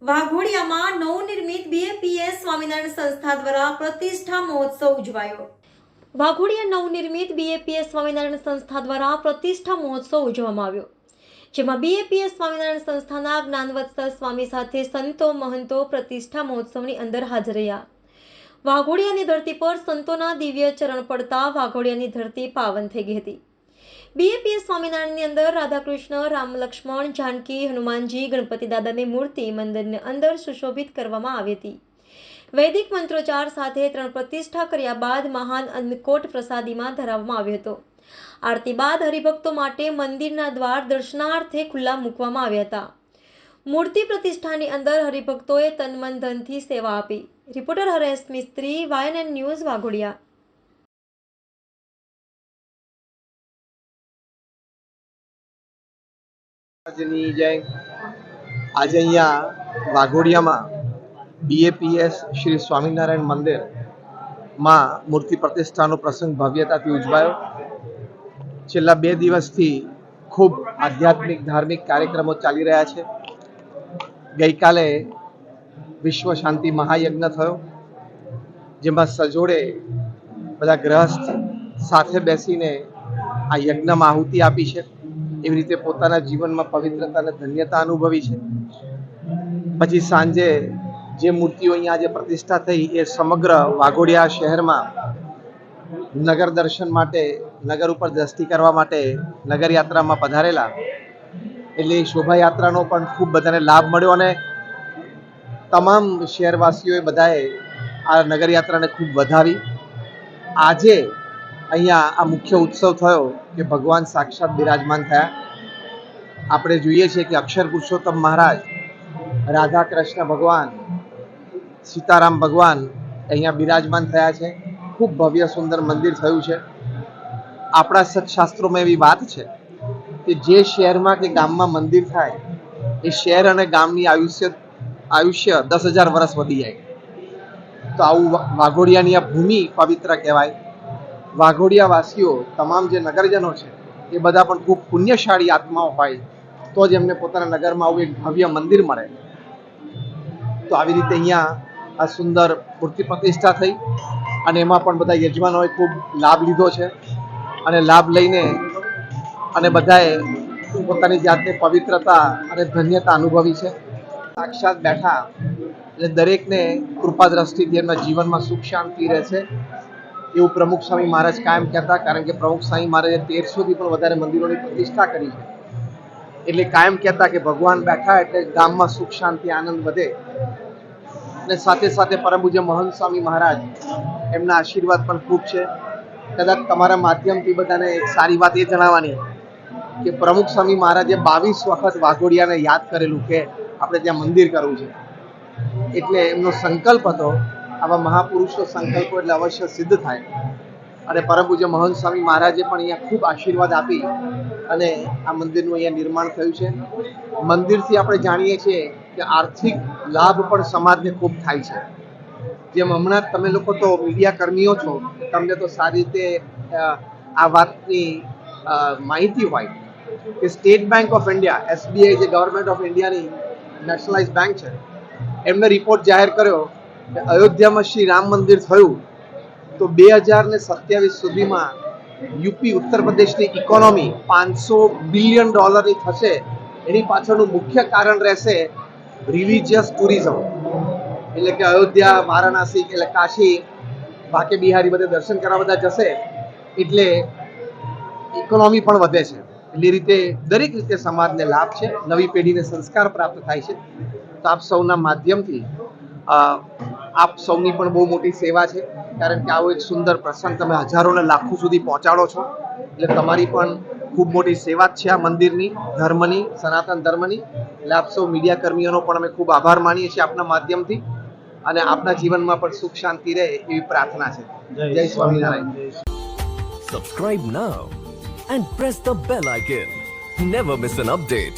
વાઘોડિયામાં નવનિર્મિત બીએપીએસ સ્વામિનારાયણ સંસ્થા દ્વારા પ્રતિષ્ઠા મહોત્સવ ઉજવાયો. વાઘોડિયા નવનિર્મિત બીએપીએસ સ્વામિનારાયણ સંસ્થા દ્વારા પ્રતિષ્ઠા મહોત્સવ ઉજવવામાં આવ્યો, જેમાં બીએપીએસ સ્વામિનારાયણ સંસ્થાના જ્ઞાનવત્સલ સ્વામી સાથે સંતો મહંતો પ્રતિષ્ઠા મહોત્સવની અંદર હાજર રહ્યા. વાઘોડિયાની ધરતી પર સંતોના દિવ્ય ચરણ પડતા વાઘોડિયાની ધરતી પાવન થઈ ગઈ હતી. બીએપીએસ સ્વામિનારાયણની અંદર રાધાકૃષ્ણ, રામ, લક્ષ્મણ, જાનકી, હનુમાનજી, ગણપતિ દાદાની મૂર્તિ મંદિરની અંદર સુશોભિત કરવામાં આવી હતી. વૈદિક મંત્રોચ્ચાર સાથે 3 પ્રતિષ્ઠા કર્યા બાદ મહાન અન્નકોટ પ્રસાદીમાં ધરાવવામાં આવ્યો હતો. આરતી બાદ હરિભક્તો માટે મંદિરના દ્વાર દર્શનાર્થે ખુલ્લા મૂકવામાં આવ્યા હતા. મૂર્તિ પ્રતિષ્ઠાની અંદર હરિભક્તોએ તન મન ધનથી સેવા આપી. રિપોર્ટર હરેશ મિસ્ત્રી, YNN ન્યૂઝ, વાઘોડિયા. આજે અહીંયા વાઘોડિયામાં બીએપીએસ શ્રી સ્વામિનારાયણ મંદિરમાં મૂર્તિ પ્રતિષ્ઠાનો પ્રસંગ ભવ્યતાથી ઉજવાયો. છેલ્લા 2 દિવસથી ખૂબ આધ્યાત્મિક ધાર્મિક કાર્યક્રમો ચાલી રહ્યા છે. ગઈકાલે વિશ્વ શાંતિ મહાયજ્ઞ થયો, જેમાં સજોડે બધા ગ્રહસ્થ સાથે બેસીને આ યજ્ઞમાં આહુતિ આપી છે. એવી રીતે પોતાના જીવનમાં પવિત્રતા અને ધન્યતા અનુભવી છે. પછી સાંજે જે મૂર્તિઓ અહીંયા આજે પ્રતિષ્ઠા થઈ એ સમગ્ર વાઘોડિયા શહેરમાં નગર દર્શન માટે, નગર ઉપર દ્રષ્ટિ કરવા માટે નગરયાત્રામાં પધારેલા, એટલે શોભાયાત્રાનો પણ ખૂબ બધાને લાભ મળ્યો અને તમામ શહેરવાસીઓએ બધાએ આ નગરયાત્રાને ખૂબ વધાવી. આજે અહીંયા આ મુખ્ય ઉત્સવ થયો કે ભગવાન સાક્ષાત બિરાજમાન થયા. આપણે જોઈએ છીએ કે અક્ષર પુરુષોત્તમ મહારાજ, રાધા કૃષ્ણ ભગવાન, સીતારામ ભગવાન અહીંયા બિરાજમાન થયા છે. ખૂબ ભવ્ય સુંદર મંદિર થયું છે. આપણા સત્શાસ્ત્રોમાં એવી વાત છે કે જે શહેરમાં કે ગામમાં મંદિર થાય એ શહેર અને ગામની આયુષ્ય 10,000 વર્ષ વધી જાય. તો આવું વાઘોડિયાની આ ભૂમિ પવિત્ર કહેવાય. વાઘોડિયા વાસીઓ, તમામ જે નગરજનો છે એ બધા પણ ખૂબ પુણ્યશાળી આત્માઓ હોય તો જ એમને પોતાના નગરમાં આવું એક ભવ્ય મંદિર મળે. તો આવી રીતે અહીંયા આ સુંદર મૂર્તિ પ્રતિષ્ઠા થઈ અને એમાં પણ બધા યજમાનોએ ખૂબ લાભ લીધો છે અને લાભ લઈને અને બધાએ પોતાની જાતને પવિત્રતા અને ધન્યતા અનુભવી છે. સાક્ષાત બેઠા એટલે દરેકને કૃપા દ્રષ્ટિથી એમના જીવનમાં સુખ શાંતિ રહે છે એવું પ્રમુખ સ્વામી મહારાજ કાયમ કહેતા. કારણ કે પ્રમુખ સ્વામી મહારાજે 1300થી પણ વધારે મંદિરોની પ્રતિષ્ઠા કરી છે. એટલે કાયમ કહેતા કે ભગવાન બેઠા એટલે ગામમાં સુખ શાંતિ આનંદ વધે. અને સાથે સાથે પરમ પૂજ્ય મહંત સ્વામી મહારાજ, એમના આશીર્વાદ પણ ખૂબ છે. કદાચ તમારા માધ્યમથી બધાને એક સારી વાત એ જણાવવાની કે પ્રમુખ સ્વામી મહારાજે 22 વખત વાઘોડિયાને યાદ કરેલું કે આપણે ત્યાં મંદિર કરવું છે. એટલે એમનો સંકલ્પ હતો. આવા મહાપુરુષો સંકલ્પો એટલે અવશ્ય સિદ્ધ થાય. અને પરમ પૂજ્ય મહંત સ્વામી મહારાજે પણ અહીંયા ખૂબ આશીર્વાદ આપી અને આ મંદિરનું અહીંયા નિર્માણ થયું છે. મંદિરથી આપણે જાણીએ છીએ કે આર્થિક લાભ પણ સમાજને ખૂબ થાય છે. જેમ હમણાં તમે લોકો તો મીડિયા કર્મીઓ છો, તમને તો સારી રીતે આ વાતની માહિતી હોય કે state bank of India, SBI, જે ગવર્મેન્ટ ઓફ ઇન્ડિયાની નેશનલાઇઝ બેંક છે, એમને રિપોર્ટ જાહેર કર્યો કે અયોધ્યામાં શ્રી રામ મંદિર થયું તો 2027 સુધીમાં યુપી, ઉત્તર પ્રદેશની ઇકોનોમી $500 બિલિયન થશે. એની પાછળનું મુખ્ય કારણ રહેશે રિલિજિયસ ટુરિઝમ. એટલે કે અયોધ્યા, વારાણસી, એટલે કાશી, બાકે બિહારી બધે દર્શન કરવા બધા જશે એટલે ઇકોનોમી પણ વધે છે. એટલે એ રીતે દરેક રીતે સમાજને લાભ છે, નવી પેઢીને સંસ્કાર પ્રાપ્ત થાય છે. તો આપ સૌના માધ્યમથી આપ સૌની પણ બહુ મોટી સેવા છે. કારણ કે આવો એક સુંદર પ્રસંગ તમે હજારોને લાખો સુધી પહોંચાડો છો. એટલે તમારી પણ ખૂબ મોટી સેવા જ છે આ મંદિરની, ધર્મની, સનાતન ધર્મની. એટલે આપ સૌ મીડિયા કર્મીઓનો પણ અમે ખૂબ આભાર માનીએ છીએ આપના માધ્યમથી. અને આપના જીવનમાં પણ સુખ શાંતિ રહે એવી પ્રાર્થના છે. જય Swaminarayan. Subscribe now and press the bell icon. Never miss an update.